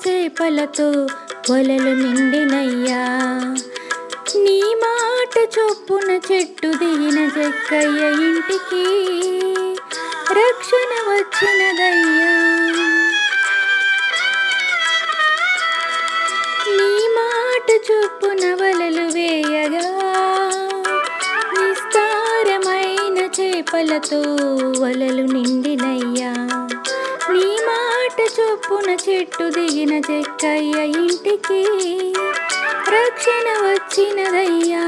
చేపలతో వలలు నిండినయ్యా. నీ మాట చొప్పున చెట్టు దిగిన చెక్కయ్య ఇంటికి రక్షణ వచ్చినదయ్యా. నీ మాట చొప్పున వలలు వేయగా విస్తారమైన చేపలతో వలలు నిండినయ్యా. నీ మాట చొప్పున చెట్టు దిగిన చెక్కయ్య ఇంటికి రక్షణ వచ్చినదయ్యా.